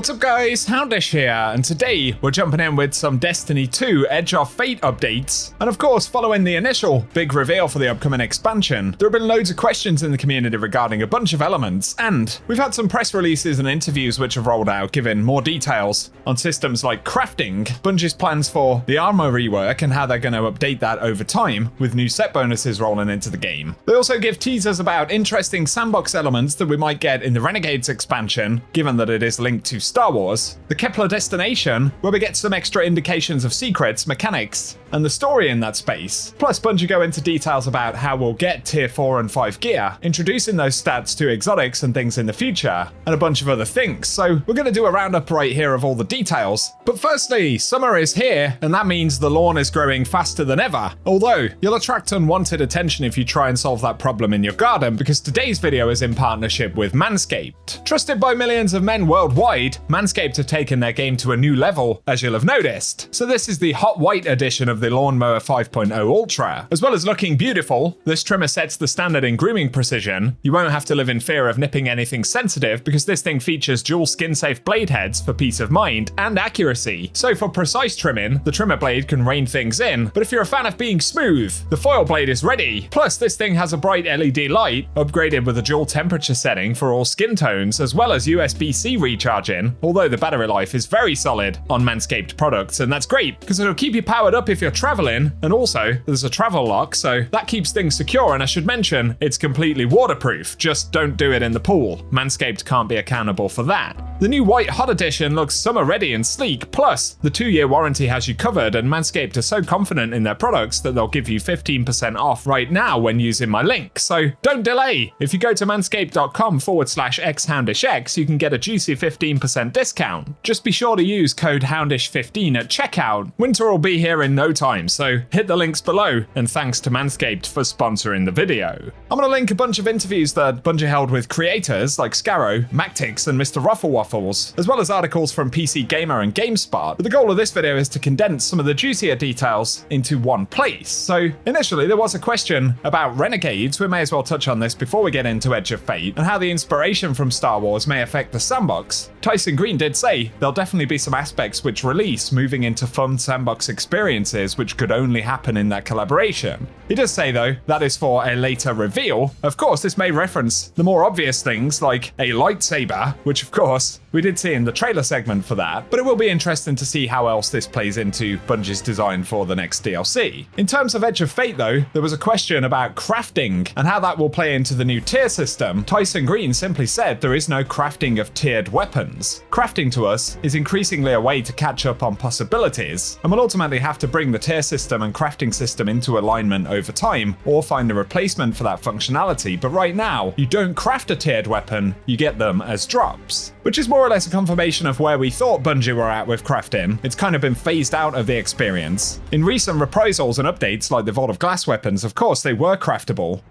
What's up guys, Houndish here, and today we're jumping in with some Destiny 2 Edge of Fate updates. And of course, following the initial big reveal for the upcoming expansion, there have been loads of questions in the community regarding a bunch of elements, and we've had some press releases and interviews which have rolled out giving more details on systems like crafting, Bungie's plans for the armor rework and how they're going to update that over time with new set bonuses rolling into the game. They also give teasers about interesting sandbox elements that we might get in the Renegades expansion, given that it is linked to Star Wars, the Kepler destination, where we get some extra indications of secrets, mechanics, and the story in that space. Plus, Bungie go into details about how we'll get tier 4 and 5 gear, introducing those stats to exotics and things in the future, and a bunch of other things. So we're going to do a roundup right here of all the details. But firstly, summer is here, and that means the lawn is growing faster than ever. Although, you'll attract unwanted attention if you try and solve that problem in your garden, because today's video is in partnership with Manscaped. Trusted by millions of men worldwide, Manscaped have taken their game to a new level, as you'll have noticed. So this is the hot white edition of the Lawnmower 5.0 Ultra. As well as looking beautiful, this trimmer sets the standard in grooming precision. You won't have to live in fear of nipping anything sensitive because this thing features dual skin-safe blade heads for peace of mind and accuracy. So for precise trimming, the trimmer blade can rein things in, but if you're a fan of being smooth, the foil blade is ready. Plus, this thing has a bright LED light, upgraded with a dual temperature setting for all skin tones, as well as USB-C recharging, although the battery life is very solid on Manscaped products, and that's great because it'll keep you powered up if you're traveling, and also there's a travel lock, so that keeps things secure. And I should mention, it's completely waterproof, just don't do it in the pool. Manscaped can't be accountable for that. The new white hot edition looks summer ready and sleek, plus the 2-year warranty has you covered, and Manscaped are so confident in their products that they'll give you 15% off right now when using my link, so don't delay. If you go to manscaped.com/xhoundishx, you can get a juicy 15% discount. Just be sure to use code Houndish15 at checkout. Winter will be here in no time, so hit the links below, and thanks to Manscaped for sponsoring the video. I'm going to link a bunch of interviews that Bungie held with creators like Karu, Mactix, and Mr. Rufflewaffles, as well as articles from PC Gamer and GameSpot. But the goal of this video is to condense some of the juicier details into one place. So initially there was a question about Renegades. We may as well touch on this before we get into Edge of Fate, and how the inspiration from Star Wars may affect the sandbox. Tyson Green did say there'll definitely be some aspects which release moving into fun sandbox experiences which could only happen in that collaboration. He does say though that is for a later reveal. Of course, this may reference the more obvious things like a lightsaber, which of course we did see in the trailer segment for that, but it will be interesting to see how else this plays into Bungie's design for the next DLC. In terms of Edge of Fate though, there was a question about crafting and how that will play into the new tier system. Tyson Green simply said there is no crafting of tiered weapons. Crafting to us is increasingly a way to catch up on possibilities, and we'll ultimately have to bring the tier system and crafting system into alignment over time, or find a replacement for that functionality. But right now, you don't craft a tiered weapon, you get them as drops, which is more or less a confirmation of where we thought Bungie were at with crafting. It's kind of been phased out of the experience. In recent reprisals and updates like the Vault of Glass weapons, of course they were craftable,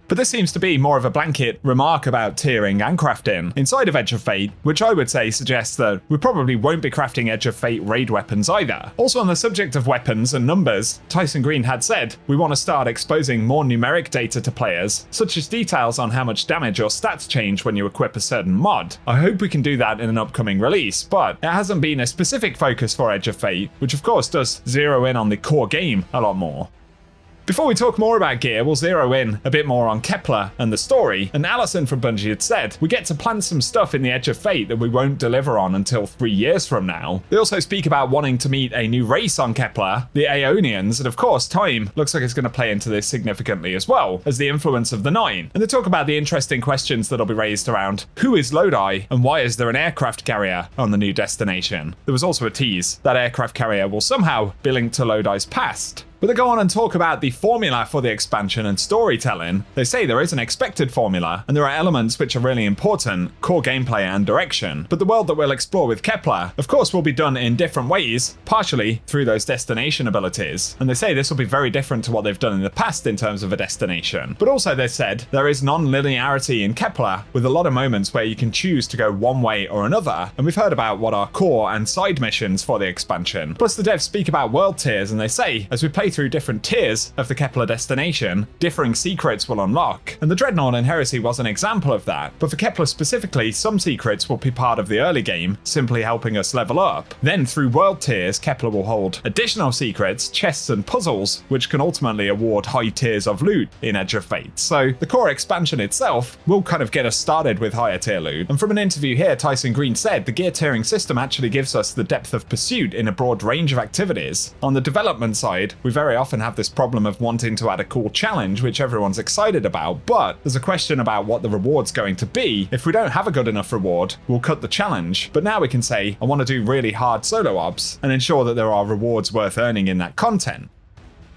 but this seems to be more of a blanket remark about tiering and crafting inside of Edge of Fate, which I would say suggests that we probably won't be crafting Edge of Fate raid weapons either. Also on the subject of weapons and numbers, Tyson Green had said we want to start exposing more numeric data to players, such as details on how much damage or stats change when you equip a certain mod. I hope we can do that in an upcoming release, but it hasn't been a specific focus for Edge of Fate, which of course does zero in on the core game a lot more. Before we talk more about gear, we'll zero in a bit more on Kepler and the story, and Allison from Bungie had said we get to plant some stuff in the Edge of Fate that we won't deliver on until 3 years from now. They also speak about wanting to meet a new race on Kepler, the Aionians, and of course time looks like it's going to play into this significantly as well, as the influence of the Nine. And they talk about the interesting questions that'll be raised around who is Lodi and why is there an aircraft carrier on the new destination. There was also a tease that aircraft carrier will somehow be linked to Lodi's past. But they go on and talk about the formula for the expansion and storytelling. They say there is an expected formula, and there are elements which are really important, core gameplay and direction. But the world that we'll explore with Kepler, of course, will be done in different ways, partially through those destination abilities. And they say this will be very different to what they've done in the past in terms of a destination. But also they said there is non-linearity in Kepler, with a lot of moments where you can choose to go one way or another. And we've heard about what are core and side missions for the expansion. Plus the devs speak about world tiers, and they say, as we play through different tiers of the Kepler destination, differing secrets will unlock, and the Dreadnought and Heresy was an example of that. But for Kepler specifically, some secrets will be part of the early game, simply helping us level up. Then through world tiers, Kepler will hold additional secrets, chests and puzzles, which can ultimately award high tiers of loot in Edge of Fate. So the core expansion itself will kind of get us started with higher tier loot. And from an interview here, Tyson Green said the gear tiering system actually gives us the depth of pursuit in a broad range of activities. On the development side, we very often have this problem of wanting to add a cool challenge, which everyone's excited about, but there's a question about what the reward's going to be. If we don't have a good enough reward, we'll cut the challenge. But now we can say, I want to do really hard solo ops and ensure that there are rewards worth earning in that content.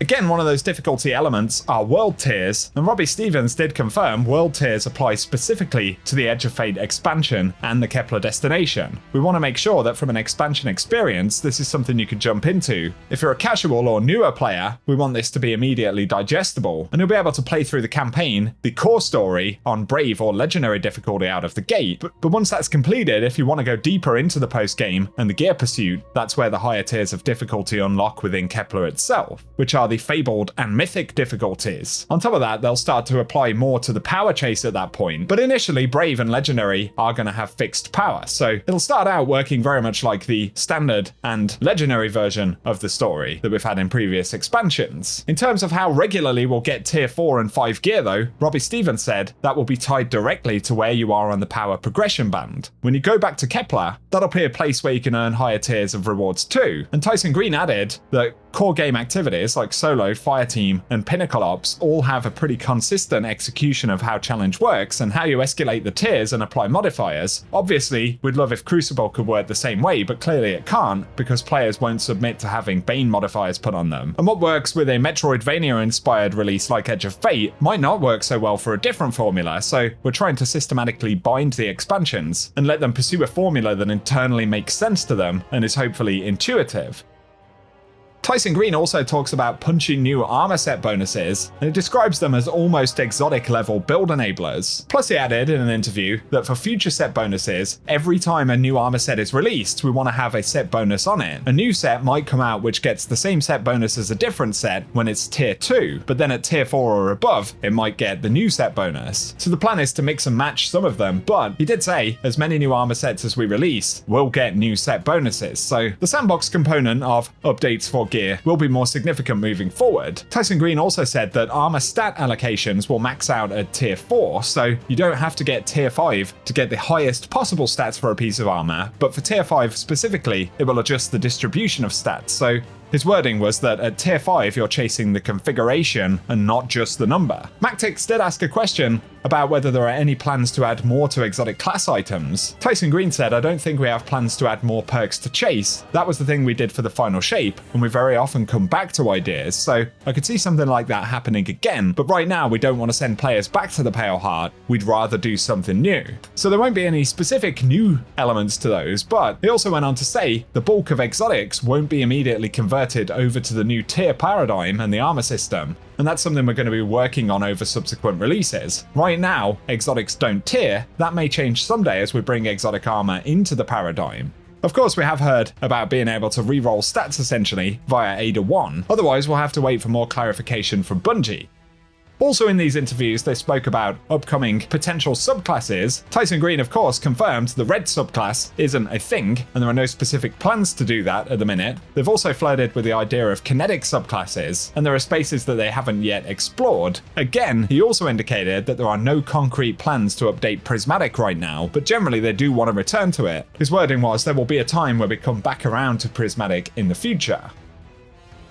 Again, one of those difficulty elements are world tiers, and Robbie Stevens did confirm world tiers apply specifically to the Edge of Fate expansion and the Kepler destination. We want to make sure that from an expansion experience, this is something you can jump into. If you're a casual or newer player, we want this to be immediately digestible, and you'll be able to play through the campaign, the core story, on Brave or Legendary difficulty out of the gate. But once that's completed, if you want to go deeper into the post-game and the gear pursuit, that's where the higher tiers of difficulty unlock within Kepler itself, which are the fabled and mythic difficulties. On top of that, they'll start to apply more to the power chase at that point, but initially Brave and Legendary are going to have fixed power, so it'll start out working very much like the standard and Legendary version of the story that we've had in previous expansions. In terms of how regularly we'll get tier 4 and 5 gear though, Robbie Stevens said that will be tied directly to where you are on the power progression band. When you go back to Kepler, that'll be a place where you can earn higher tiers of rewards too, and Tyson Green added that core game activities like Solo, Fireteam, and Pinnacle Ops all have a pretty consistent execution of how challenge works and how you escalate the tiers and apply modifiers. Obviously, we'd love if Crucible could work the same way, but clearly it can't because players won't submit to having Bane modifiers put on them. And what works with a Metroidvania-inspired release like Edge of Fate might not work so well for a different formula, so we're trying to systematically bind the expansions and let them pursue a formula that internally makes sense to them and is hopefully intuitive. Tyson Green also talks about punching new armor set bonuses, and he describes them as almost exotic level build enablers. Plus he added in an interview that for future set bonuses, every time a new armor set is released, we want to have a set bonus on it. A new set might come out which gets the same set bonus as a different set when it's tier 2, but then at tier 4 or above, it might get the new set bonus. So the plan is to mix and match some of them, but he did say as many new armor sets as we release, we'll get new set bonuses. So the sandbox component of updates for gear will be more significant moving forward. Tyson Green also said that armor stat allocations will max out at tier 4, so you don't have to get tier 5 to get the highest possible stats for a piece of armor, but for tier 5 specifically, it will adjust the distribution of stats. So his wording was that at tier 5 you're chasing the configuration and not just the number. Mactix did ask a question about whether there are any plans to add more to exotic class items. Tyson Green said, I don't think we have plans to add more perks to chase. That was the thing we did for the final shape, and we very often come back to ideas, so I could see something like that happening again, but right now we don't want to send players back to the Pale Heart, we'd rather do something new. So there won't be any specific new elements to those, but he also went on to say the bulk of exotics won't be immediately converted over to the new tier paradigm and the armor system, and that's something we're going to be working on over subsequent releases. Right now, exotics don't tier. That may change someday as we bring exotic armor into the paradigm. Of course, we have heard about being able to reroll stats essentially via Ada 1, otherwise we'll have to wait for more clarification from Bungie. Also in these interviews, they spoke about upcoming potential subclasses. Tyson Green, of course, confirmed the red subclass isn't a thing, and there are no specific plans to do that at the minute. They've also flirted with the idea of kinetic subclasses, and there are spaces that they haven't yet explored. Again, he also indicated that there are no concrete plans to update Prismatic right now, but generally they do want to return to it. His wording was, there will be a time where we come back around to Prismatic in the future.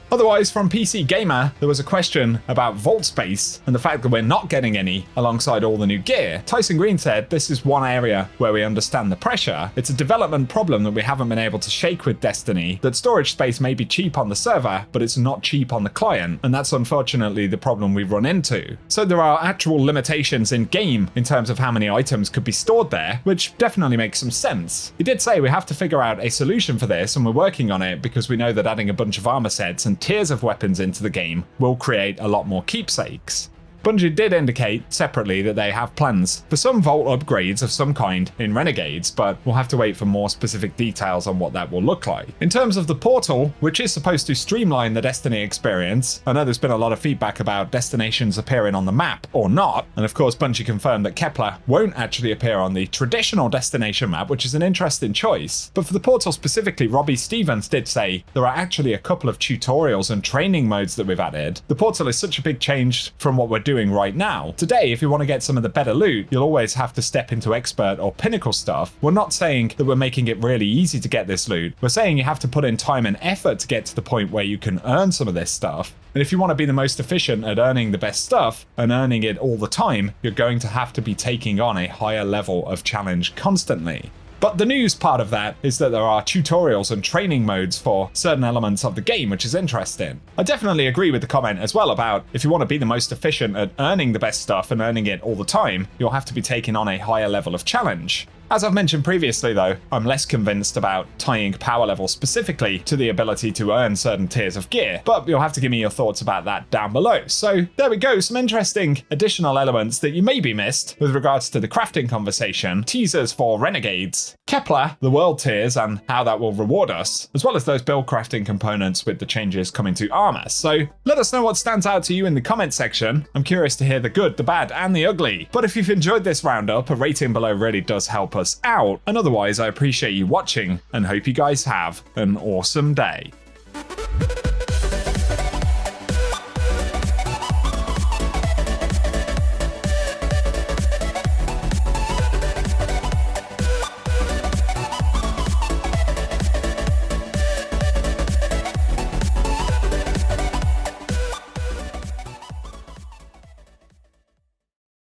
Otherwise, from PC Gamer, there was a question about vault space and the fact that we're not getting any alongside all the new gear. Tyson Green said this is one area where we understand the pressure. It's a development problem that we haven't been able to shake with Destiny, that storage space may be cheap on the server, but it's not cheap on the client, and that's unfortunately the problem we've run into. So there are actual limitations in game in terms of how many items could be stored there, which definitely makes some sense. He did say we have to figure out a solution for this, and we're working on it because we know that adding a bunch of armor sets and tiers of weapons into the game will create a lot more keepsakes. Bungie did indicate separately that they have plans for some vault upgrades of some kind in Renegades, but we'll have to wait for more specific details on what that will look like. In terms of the portal, which is supposed to streamline the Destiny experience, I know there's been a lot of feedback about destinations appearing on the map or not, and of course Bungie confirmed that Kepler won't actually appear on the traditional destination map, which is an interesting choice. But for the portal specifically, Robbie Stevens did say there are actually a couple of tutorials and training modes that we've added. The portal is such a big change from what we're doing right now. Today, if you want to get some of the better loot, you'll always have to step into expert or pinnacle stuff. We're not saying that we're making it really easy to get this loot. We're saying you have to put in time and effort to get to the point where you can earn some of this stuff. And if you want to be the most efficient at earning the best stuff and earning it all the time, you're going to have to be taking on a higher level of challenge constantly. But the news part of that is that there are tutorials and training modes for certain elements of the game, which is interesting. I definitely agree with the comment as well about if you want to be the most efficient at earning the best stuff and earning it all the time, you'll have to be taking on a higher level of challenge. As I've mentioned previously though, I'm less convinced about tying power level specifically to the ability to earn certain tiers of gear, but you'll have to give me your thoughts about that down below. So there we go, some interesting additional elements that you maybe missed with regards to the crafting conversation, teasers for Renegades, Kepler, the world tiers and how that will reward us, as well as those build crafting components with the changes coming to armor. So let us know what stands out to you in the comment section. I'm curious to hear the good, the bad and the ugly. But if you've enjoyed this roundup, a rating below really does help us out, and otherwise I appreciate you watching and hope you guys have an awesome day.